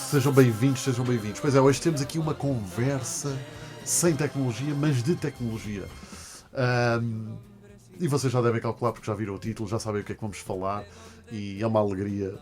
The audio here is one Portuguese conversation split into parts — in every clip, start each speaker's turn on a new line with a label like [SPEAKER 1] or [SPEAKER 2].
[SPEAKER 1] Sejam bem-vindos, sejam bem-vindos. Pois é, hoje temos aqui uma conversa sem tecnologia, mas de tecnologia. E vocês já devem calcular porque já viram o título, já sabem o que é que vamos falar. E é uma alegria,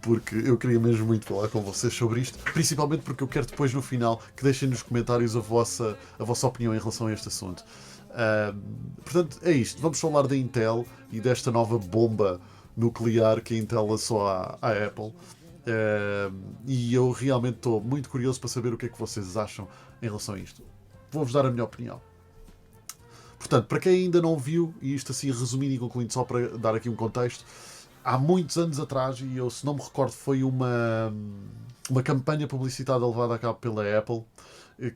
[SPEAKER 1] porque eu queria mesmo muito falar com vocês sobre isto, principalmente porque eu quero depois no final que deixem nos comentários a vossa opinião em relação a este assunto. Portanto, é isto. Vamos falar da Intel e desta nova bomba nuclear que a Intel lançou à Apple. E eu realmente estou muito curioso para saber o que é que vocês acham em relação a isto. Vou-vos dar a minha opinião. Portanto, para quem ainda não viu, e isto assim resumindo e concluindo só para dar aqui um contexto, há muitos anos atrás, e eu se não me recordo foi uma campanha publicitária levada a cabo pela Apple,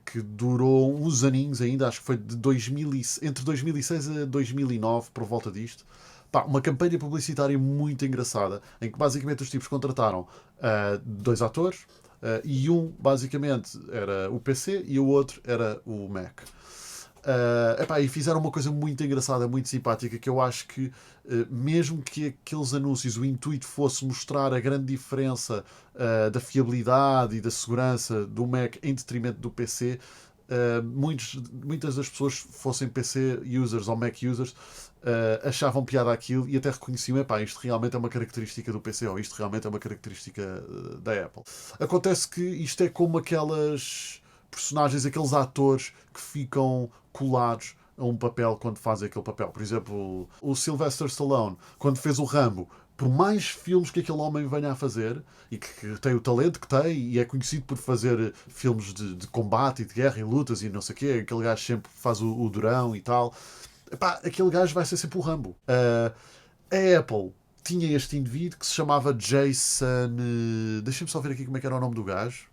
[SPEAKER 1] que durou uns aninhos ainda, acho que foi de entre 2006 a 2009, por volta disto. Pá, uma campanha publicitária muito engraçada, em que basicamente os tipos contrataram dois atores, e um basicamente era o PC e o outro era o Mac. E fizeram uma coisa muito engraçada, muito simpática, que eu acho que mesmo que aqueles anúncios, o intuito fosse mostrar a grande diferença da fiabilidade e da segurança do Mac em detrimento do PC, muitas das pessoas, fossem PC users ou Mac users, achavam piada aquilo e até reconheciam, isto realmente é uma característica do PC, ou isto realmente é uma característica da Apple. Acontece que isto é como aquelas personagens, aqueles atores que ficam colados a um papel quando fazem aquele papel. Por exemplo, o Sylvester Stallone, quando fez o Rambo, por mais filmes que aquele homem venha a fazer, e que tem o talento que tem, e é conhecido por fazer filmes de combate e de guerra e lutas e não sei o quê, aquele gajo sempre faz o durão e tal, aquele gajo vai ser sempre o Rambo. A Apple tinha este indivíduo que se chamava Jason... Deixem-me só ver aqui como é que era o nome do gajo.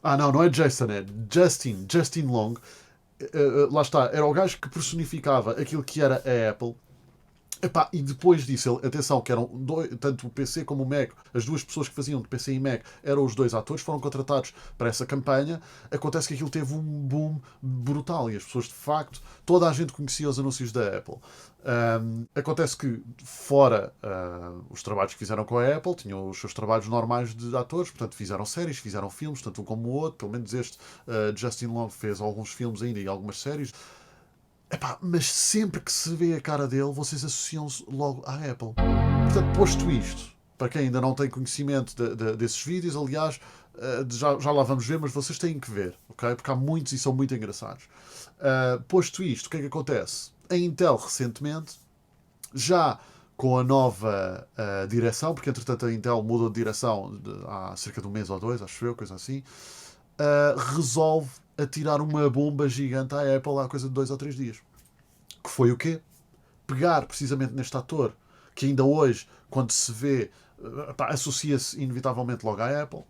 [SPEAKER 1] Não é Jason, é Justin Long. Lá está, era o gajo que personificava aquilo que era a Apple. E depois disso, atenção, que eram tanto o PC como o Mac, as duas pessoas que faziam de PC e Mac eram os dois atores, foram contratados para essa campanha. Acontece que aquilo teve um boom brutal e as pessoas, de facto, toda a gente conhecia os anúncios da Apple. Acontece que, fora os trabalhos que fizeram com a Apple, tinham os seus trabalhos normais de atores, portanto, fizeram séries, fizeram filmes, tanto um como o outro. Pelo menos este Justin Long fez alguns filmes ainda e algumas séries. Mas sempre que se vê a cara dele, vocês associam-se logo à Apple. Portanto, posto isto, para quem ainda não tem conhecimento desses vídeos, aliás, já lá vamos ver, mas vocês têm que ver, ok? Porque há muitos e são muito engraçados. Posto isto, o que é que acontece? A Intel, recentemente, já com a nova direção, porque entretanto a Intel mudou de direção há cerca de um mês ou dois, acho eu, coisa assim, resolve atirar uma bomba gigante à Apple há coisa de 2 ou 3 dias. Que foi o quê? Pegar precisamente neste ator, que ainda hoje, quando se vê, associa-se inevitavelmente logo à Apple,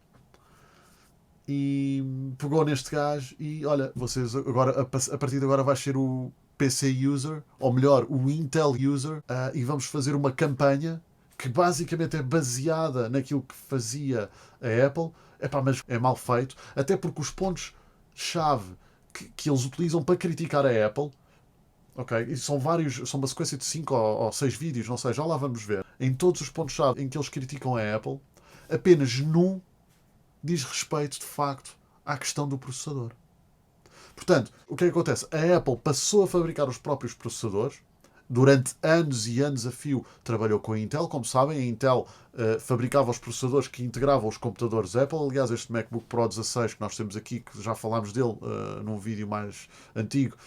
[SPEAKER 1] e pegou neste gajo e, olha, vocês agora, a partir de agora vai ser o PC user, ou melhor, o Intel user, e vamos fazer uma campanha que basicamente é baseada naquilo que fazia a Apple. Mas é mal feito, até porque os pontos-chave que eles utilizam para criticar a Apple, ok, e são uma sequência de 5 ou 6 vídeos, não sei, já lá vamos ver. Em todos os pontos-chave em que eles criticam a Apple, apenas num diz respeito, de facto, à questão do processador. Portanto, o que é que acontece? A Apple passou a fabricar os próprios processadores. Durante anos e anos a fio trabalhou com a Intel. Como sabem, a Intel fabricava os processadores que integravam os computadores Apple. Aliás, este MacBook Pro 16 que nós temos aqui, que já falámos dele num vídeo mais antigo,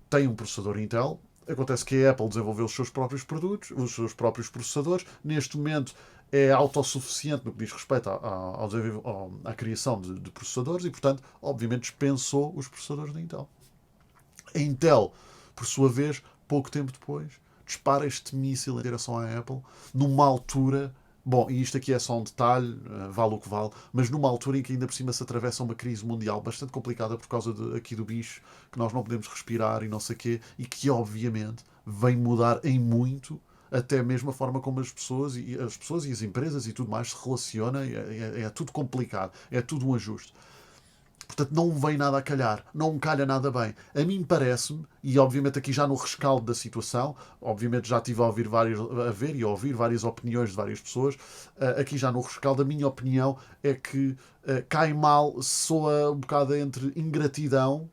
[SPEAKER 1] tem um processador Intel. Acontece que a Apple desenvolveu os seus próprios produtos, os seus próprios processadores. Neste momento é autossuficiente no que diz respeito à criação de processadores e, portanto, obviamente dispensou os processadores da Intel. A Intel, por sua vez, pouco tempo depois, dispara este míssil em direção à Apple, numa altura... Bom, e isto aqui é só um detalhe, vale o que vale, mas numa altura em que ainda por cima se atravessa uma crise mundial bastante complicada por causa aqui do bicho, que nós não podemos respirar e não sei o quê, e que obviamente vem mudar em muito até mesmo a forma como as pessoas e as empresas e tudo mais se relacionam. É tudo complicado, é tudo um ajuste. Portanto, não me vem nada a calhar, não me calha nada bem. A mim parece-me, e obviamente aqui já no rescaldo da situação, obviamente já estive a ver e a ouvir várias opiniões de várias pessoas, aqui já no rescaldo, a minha opinião é que cai mal, soa um bocado entre ingratidão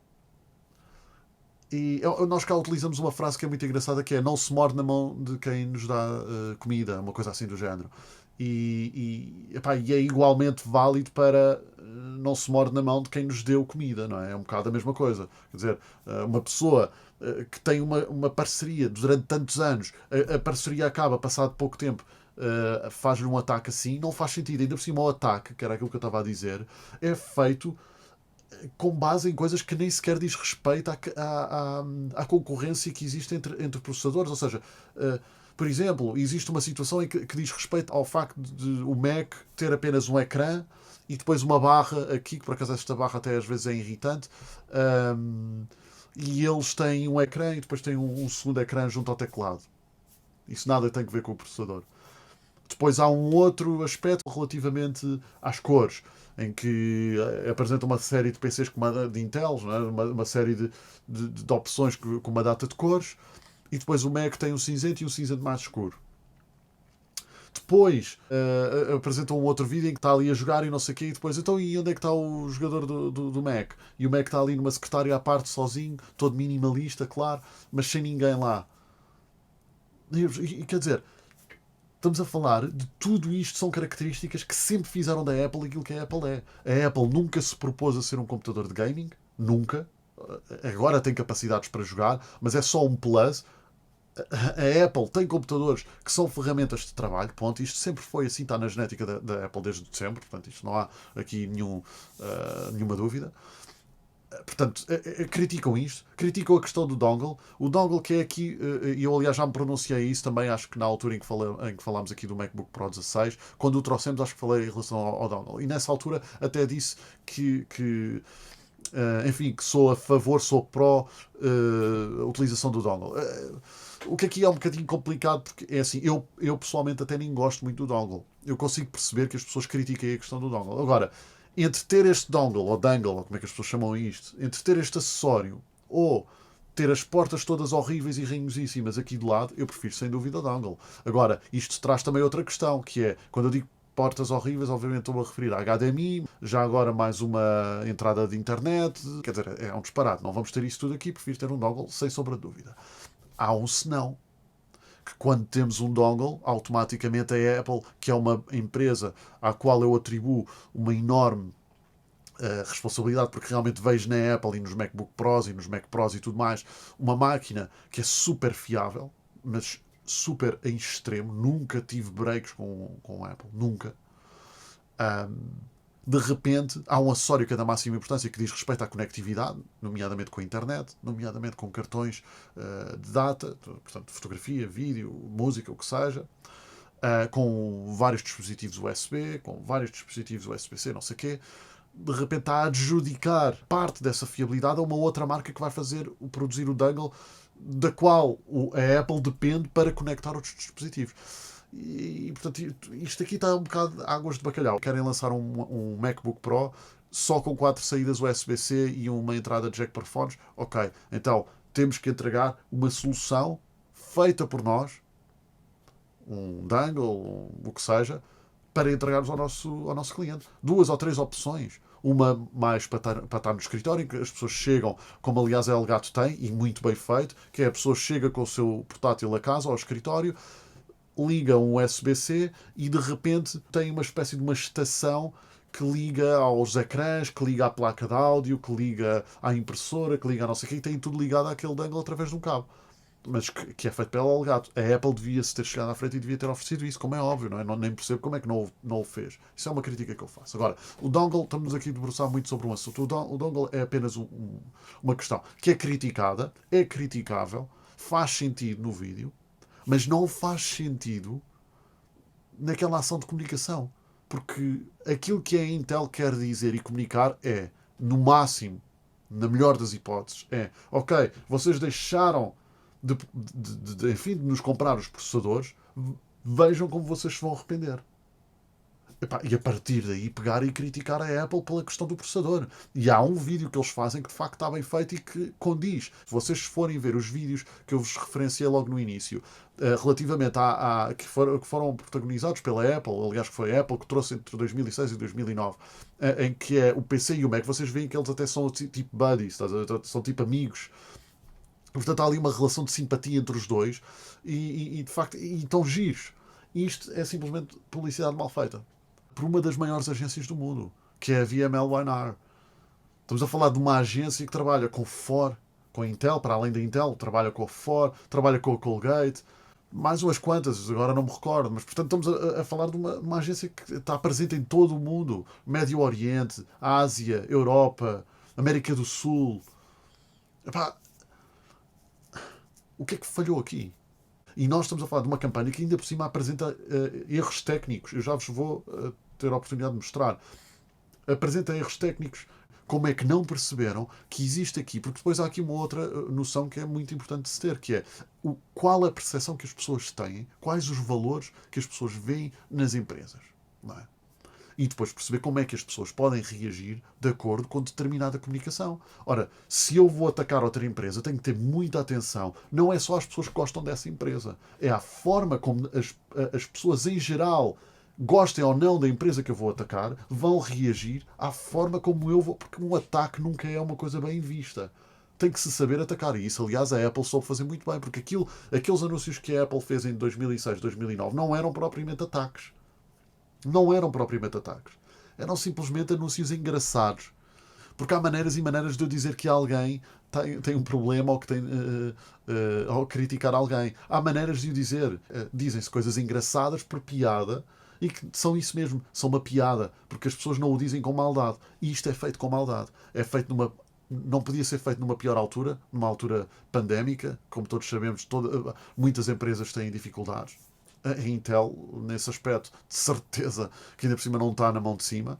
[SPEAKER 1] e nós cá utilizamos uma frase que é muito engraçada, que é não se morde na mão de quem nos dá comida, uma coisa assim do género. Epá, e é igualmente válido para não se morde na mão de quem nos deu comida, não é? É um bocado a mesma coisa. Quer dizer, uma pessoa que tem uma parceria durante tantos anos, a parceria acaba passado pouco tempo, faz-lhe um ataque assim, não faz sentido. Ainda por cima o ataque, que era aquilo que eu estava a dizer, é feito com base em coisas que nem sequer diz respeito à concorrência que existe entre processadores. Ou seja, por exemplo, existe uma situação em que diz respeito ao facto de o Mac ter apenas um ecrã e depois uma barra aqui, que por acaso esta barra até às vezes é irritante, e eles têm um ecrã e depois têm um segundo ecrã junto ao teclado. Isso nada tem a ver com o processador. Depois há um outro aspecto relativamente às cores, em que apresenta uma série de PCs de Intel, não é? Uma série de opções com uma data de cores, e depois o Mac tem um cinzento e um cinzento mais escuro. Depois apresenta um outro vídeo em que está ali a jogar e não sei o quê, e depois, então, e onde é que está o jogador do Mac? E o Mac está ali numa secretária à parte, sozinho, todo minimalista, claro, mas sem ninguém lá. E quer dizer, estamos a falar de tudo isto, são características que sempre fizeram da Apple aquilo que a Apple é. A Apple nunca se propôs a ser um computador de gaming, nunca. Agora tem capacidades para jogar, mas é só um plus. A Apple tem computadores que são ferramentas de trabalho, ponto. Isto sempre foi assim, está na genética da Apple desde sempre, portanto, isto não há aqui nenhuma dúvida. Portanto, criticam isto, criticam a questão do dongle. O dongle que é aqui, e eu aliás já me pronunciei isso também, acho que na altura em que falámos aqui do MacBook Pro 16, quando o trouxemos, acho que falei em relação ao dongle. E nessa altura até disse enfim, que sou a favor, sou pró utilização do dongle. O que aqui é um bocadinho complicado, porque é assim, eu pessoalmente até nem gosto muito do dongle. Eu consigo perceber que as pessoas critiquem a questão do dongle. Agora, entre ter este dongle, ou dangle, ou como é que as pessoas chamam isto, entre ter este acessório, ou ter as portas todas horríveis e ranhosíssimas aqui do lado, eu prefiro sem dúvida o dongle. Agora, isto traz também outra questão, que é, quando eu digo portas horríveis, obviamente estou a referir a HDMI, já agora mais uma entrada de internet, quer dizer, é um disparate, não vamos ter isso tudo aqui, prefiro ter um dongle sem sombra de dúvida. Há um senão, que quando temos um dongle, automaticamente a Apple, que é uma empresa à qual eu atribuo uma enorme responsabilidade, porque realmente vejo na Apple e nos MacBook Pros e nos Mac Pros e tudo mais, uma máquina que é super fiável, mas super em extremo. Nunca tive breaks com a Apple, nunca. De repente, há um acessório que é da máxima importância que diz respeito à conectividade, nomeadamente com a internet, nomeadamente com cartões de data, portanto, fotografia, vídeo, música, o que seja, com vários dispositivos USB, com vários dispositivos USB-C, não sei o quê. De repente está a adjudicar parte dessa fiabilidade a uma outra marca que vai produzir o dongle da qual a Apple depende para conectar outros dispositivos. E portanto, isto aqui está um bocado águas de bacalhau. Querem lançar um MacBook Pro só com 4 saídas USB-C e uma entrada de jack para fones. Ok, então temos que entregar uma solução feita por nós, um dongle, o que seja, para entregarmos ao nosso cliente. 2 ou 3 opções. Uma mais para estar no escritório, em que as pessoas chegam, como aliás a Elgato tem, e muito bem feito, que é a pessoa chega com o seu portátil a casa, ao escritório, liga um USB-C e de repente tem uma espécie de uma estação que liga aos ecrãs, que liga à placa de áudio, que liga à impressora, que liga a não sei o quê, e tem tudo ligado àquele dongle através de um cabo. Mas que é feito pela Elgato. A Apple devia-se ter chegado à frente e devia ter oferecido isso, como é óbvio, não é? Nem percebo como é que não o fez. Isso é uma crítica que eu faço. Agora, o dongle, estamos aqui a debruçar muito sobre um assunto. O dongle é apenas uma questão que é criticada, é criticável, faz sentido no vídeo, mas não faz sentido naquela ação de comunicação. Porque aquilo que a Intel quer dizer e comunicar é, no máximo, na melhor das hipóteses, ok, vocês deixaram enfim, de nos comprar os processadores, vejam como vocês se vão arrepender. Epá, e a partir daí pegar e criticar a Apple pela questão do processador. E há um vídeo que eles fazem que de facto está bem feito e que condiz. Se vocês forem ver os vídeos que eu vos referenciei logo no início, relativamente que foram protagonizados pela Apple, aliás que foi a Apple que trouxe entre 2006 e 2009, em que é o PC e o Mac, vocês veem que eles até são tipo buddies, são tipo amigos. Portanto, há ali uma relação de simpatia entre os dois e de facto, e estão giros. Isto é simplesmente publicidade mal feita por uma das maiores agências do mundo, que é a VML1R. Estamos a falar de uma agência que trabalha com FOR, com a Intel, para além da Intel, trabalha com a FOR, trabalha com a Colgate, mais umas quantas, agora não me recordo, mas portanto estamos a falar de uma agência que está presente em todo o mundo, Médio Oriente, Ásia, Europa, América do Sul. Epá, o que é que falhou aqui? E nós estamos a falar de uma campanha que ainda por cima apresenta erros técnicos. Eu já vos vou ter a oportunidade de mostrar. Apresenta erros técnicos. Como é que não perceberam que existe aqui? Porque depois há aqui uma outra noção que é muito importante de se ter, que é qual a percepção que as pessoas têm, quais os valores que as pessoas veem nas empresas. Não é? E depois perceber como é que as pessoas podem reagir de acordo com determinada comunicação. Ora, se eu vou atacar outra empresa, tenho que ter muita atenção. Não é só as pessoas que gostam dessa empresa. É a forma como as pessoas em geral, gostem ou não da empresa que eu vou atacar, vão reagir à forma como eu vou. Porque um ataque nunca é uma coisa bem vista. Tem que se saber atacar. E isso, aliás, a Apple soube fazer muito bem. Porque aqueles anúncios que a Apple fez em 2006, 2009 não eram propriamente ataques. Não eram propriamente ataques. Eram simplesmente anúncios engraçados. Porque há maneiras e maneiras de eu dizer que alguém tem um problema ou que tem ou criticar alguém. Há maneiras de o dizer. Dizem-se coisas engraçadas por piada e que são isso mesmo, são uma piada, porque as pessoas não o dizem com maldade. E isto é feito com maldade. É feito numa. Não podia ser feito numa pior altura, numa altura pandémica, como todos sabemos, muitas empresas têm dificuldades. A Intel, nesse aspecto, de certeza que ainda por cima não está na mão de cima.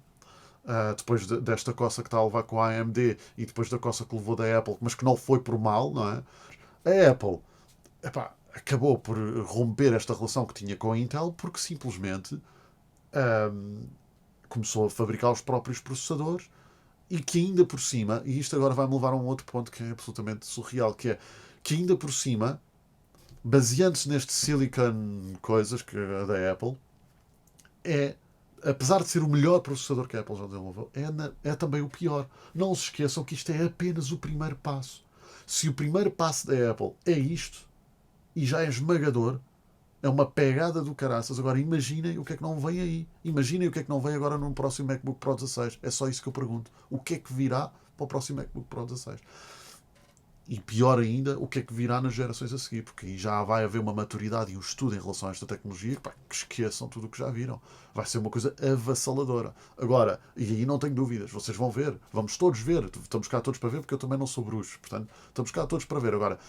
[SPEAKER 1] Depois desta coça que está a levar com a AMD e depois da coça que levou da Apple, mas que não foi por mal, não é? A Apple, epá, acabou por romper esta relação que tinha com a Intel porque simplesmente começou a fabricar os próprios processadores e que ainda por cima, e isto agora vai-me levar a um outro ponto que é absolutamente surreal, que é que ainda por cima, baseando-se neste silicon coisas que da Apple, apesar de ser o melhor processador que a Apple já desenvolveu, é também o pior. Não se esqueçam que isto é apenas o primeiro passo. Se o primeiro passo da Apple é isto, e já é esmagador, é uma pegada do caraças. Agora imaginem o que é que não vem aí. Imaginem o que é que não vem agora no próximo MacBook Pro 16. É só isso que eu pergunto. O que é que virá para o próximo MacBook Pro 16? E pior ainda, o que é que virá nas gerações a seguir, porque aí já vai haver uma maturidade e um estudo em relação a esta tecnologia que esqueçam tudo o que já viram. Vai ser uma coisa avassaladora. Agora, e aí não tenho dúvidas, vocês vão ver, vamos todos ver, estamos cá todos para ver, porque eu também não sou bruxo, portanto, estamos cá todos para ver. Agora,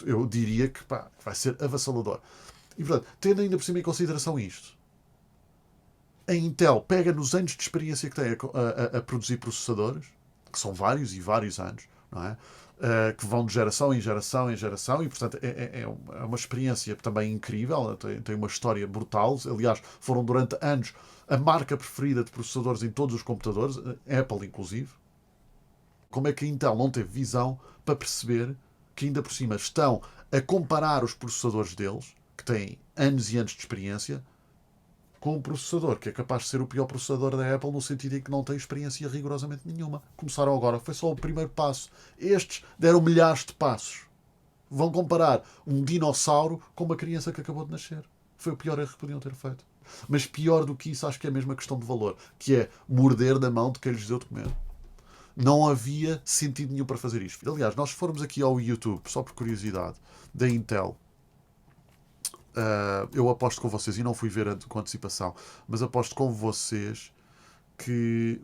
[SPEAKER 1] eu diria que vai ser avassalador. E portanto, tendo ainda por cima em consideração isto, a Intel pega nos anos de experiência que tem a produzir processadores, que são vários e vários anos, não é? Que vão de geração em geração em geração e, portanto, é uma experiência também incrível, tem uma história brutal. Aliás, foram durante anos a marca preferida de processadores em todos os computadores, Apple inclusive. Como é que a Intel não teve visão para perceber que ainda por cima estão a comparar os processadores deles, que têm anos e anos de experiência, com um processador que é capaz de ser o pior processador da Apple no sentido em que não tem experiência rigorosamente nenhuma. Começaram agora, foi só o primeiro passo. Estes deram milhares de passos. Vão comparar um dinossauro com uma criança que acabou de nascer. Foi o pior erro que podiam ter feito. Mas pior do que isso, acho que é a mesma questão de valor, que é morder da mão de quem lhes deu de comer. Não havia sentido nenhum para fazer isto. Aliás, nós formos aqui ao YouTube, só por curiosidade, da Intel, eu aposto com vocês, e não fui ver com antecipação, mas aposto com vocês que,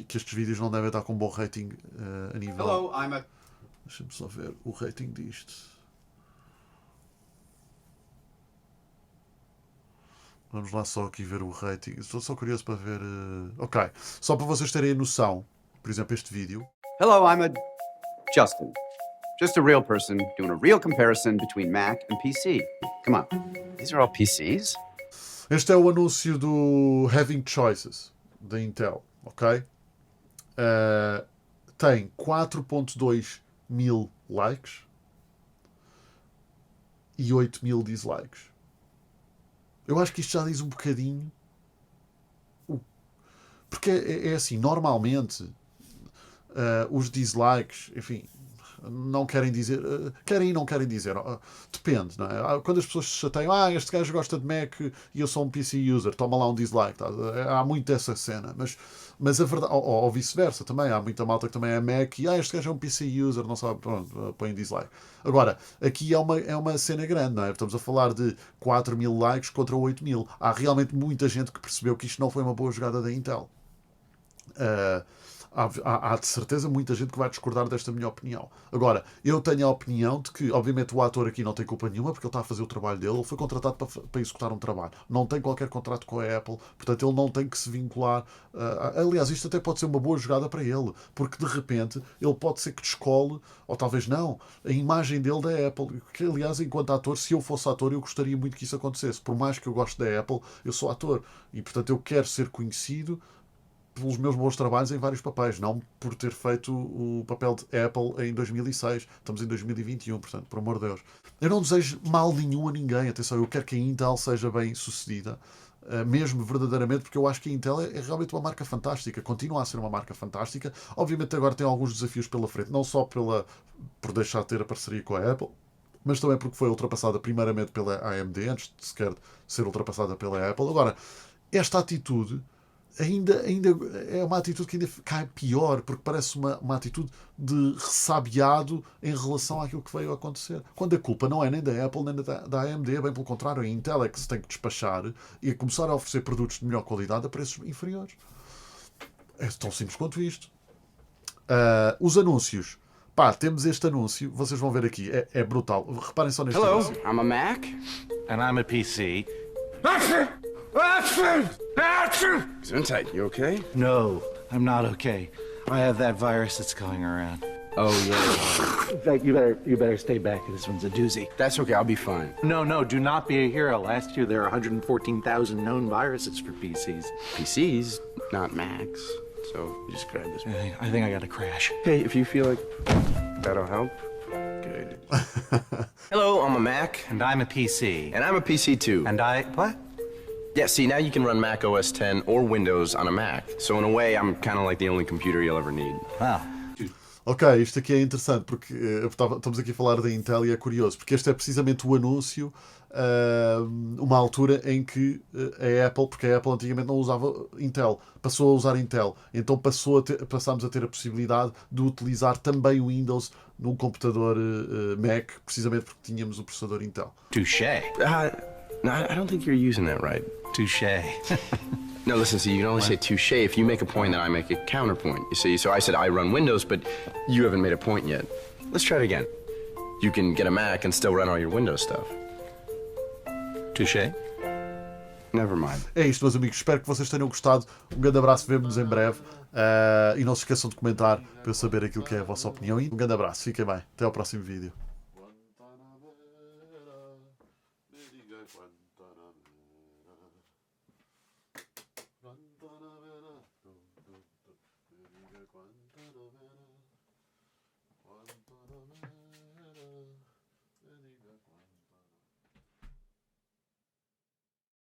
[SPEAKER 1] que estes vídeos não devem estar com um bom rating a nível.
[SPEAKER 2] Hello, I'm a...
[SPEAKER 1] Deixa-me só ver o rating disto. Vamos lá só aqui ver o rating. Estou só curioso para ver. Ok, só para vocês terem noção, por exemplo, este vídeo.
[SPEAKER 2] Hello, I'm a... Justin. Just a real person doing a real comparison between Mac and PC. Come on. These are all PCs?
[SPEAKER 1] Este é o anúncio do Having Choices da Intel, ok? Tem 4.2 mil likes e 8 mil dislikes. Eu acho que isto já diz um bocadinho. Porque é assim, normalmente os dislikes, enfim, não querem dizer. Querem e não querem dizer. Depende, não é? Quando as pessoas se chateiam, este gajo gosta de Mac e eu sou um PC user, toma lá um dislike. Tá? Há muito essa cena. Mas a verdade. Ou vice-versa também. Há muita malta que também é Mac e este gajo é um PC user, não sabe. Pronto, põe dislike. Agora, aqui é uma cena grande, não é? Estamos a falar de 4 mil likes contra 8 mil. Há realmente muita gente que percebeu que isto não foi uma boa jogada da Intel. Há de certeza muita gente que vai discordar desta minha opinião. Agora, eu tenho a opinião de que, obviamente, o ator aqui não tem culpa nenhuma porque ele está a fazer o trabalho dele, ele foi contratado para executar um trabalho. Não tem qualquer contrato com a Apple, portanto, ele não tem que se vincular. Aliás, isto até pode ser uma boa jogada para ele, porque de repente ele pode ser que descole, ou talvez não, a imagem dele da Apple. Que, aliás, enquanto ator, se eu fosse ator, eu gostaria muito que isso acontecesse. Por mais que eu goste da Apple, eu sou ator e, portanto, eu quero ser conhecido pelos meus bons trabalhos em vários papéis, não por ter feito o papel de Apple em 2006. Estamos em 2021, portanto, por amor de Deus. Eu não desejo mal nenhum a ninguém, atenção, eu quero que a Intel seja bem sucedida, mesmo verdadeiramente, porque eu acho que a Intel é realmente uma marca fantástica, continua a ser uma marca fantástica. Obviamente agora tem alguns desafios pela frente, não só por deixar de ter a parceria com a Apple, mas também porque foi ultrapassada primeiramente pela AMD, antes de sequer ser ultrapassada pela Apple. Agora, esta atitude ainda é uma atitude que ainda cai pior, porque parece uma atitude de ressabiado em relação àquilo que veio a acontecer. Quando a culpa não é nem da Apple nem da AMD, bem pelo contrário, a Intel é que se tem que despachar e começar a oferecer produtos de melhor qualidade a preços inferiores. É tão simples quanto isto. Os anúncios. Pá, temos este anúncio, vocês vão ver aqui, é brutal. Reparem só neste
[SPEAKER 3] Hello,
[SPEAKER 1] anúncio.
[SPEAKER 3] I'm a Mac.
[SPEAKER 4] And I'm a PC.
[SPEAKER 3] Gesundheit, you okay?
[SPEAKER 4] No, I'm not okay. I have that virus that's going around.
[SPEAKER 3] Oh, yeah.
[SPEAKER 4] In fact, you better stay back. This one's a doozy.
[SPEAKER 3] That's okay, I'll be fine.
[SPEAKER 4] No, do not be a hero. Last year there were 114,000 known viruses for PCs.
[SPEAKER 3] PCs, not Macs. So just grab this.
[SPEAKER 4] I think I got a crash.
[SPEAKER 3] Hey, if you feel like that'll help, good. Hello, I'm a Mac.
[SPEAKER 4] And I'm a PC.
[SPEAKER 3] And I'm a PC too.
[SPEAKER 4] And what?
[SPEAKER 3] Yeah, see, now you can run Mac OS X or Windows on a Mac. So in a way, I'm kind of like the only computer you'll ever need.
[SPEAKER 4] Wow.
[SPEAKER 1] Ok, isto aqui é interessante porque estamos aqui a falar da Intel e é curioso, porque este é precisamente o anúncio, uma altura em que a Apple, porque a Apple antigamente não usava Intel, passou a usar Intel, então passámos a ter a possibilidade de utilizar também o Windows num computador Mac, precisamente porque tínhamos o processador Intel.
[SPEAKER 4] Touché.
[SPEAKER 3] No, I don't think you're using that right.
[SPEAKER 4] Touché.
[SPEAKER 3] No, listen, see, you can only say touche if you make a point and I make a counterpoint. You see, so I said I run Windows, but you haven't made a point yet. Let's try it again. You can get a Mac and still run all your Windows stuff.
[SPEAKER 4] Touché.
[SPEAKER 3] Never mind.
[SPEAKER 1] É isto, meus amigos. Espero que vocês tenham gostado. Um grande abraço, vemo-nos em breve. E não se esqueçam de comentar para eu saber aquilo que é a vossa opinião. E um grande abraço. Fiquem bem. Até ao próximo vídeo.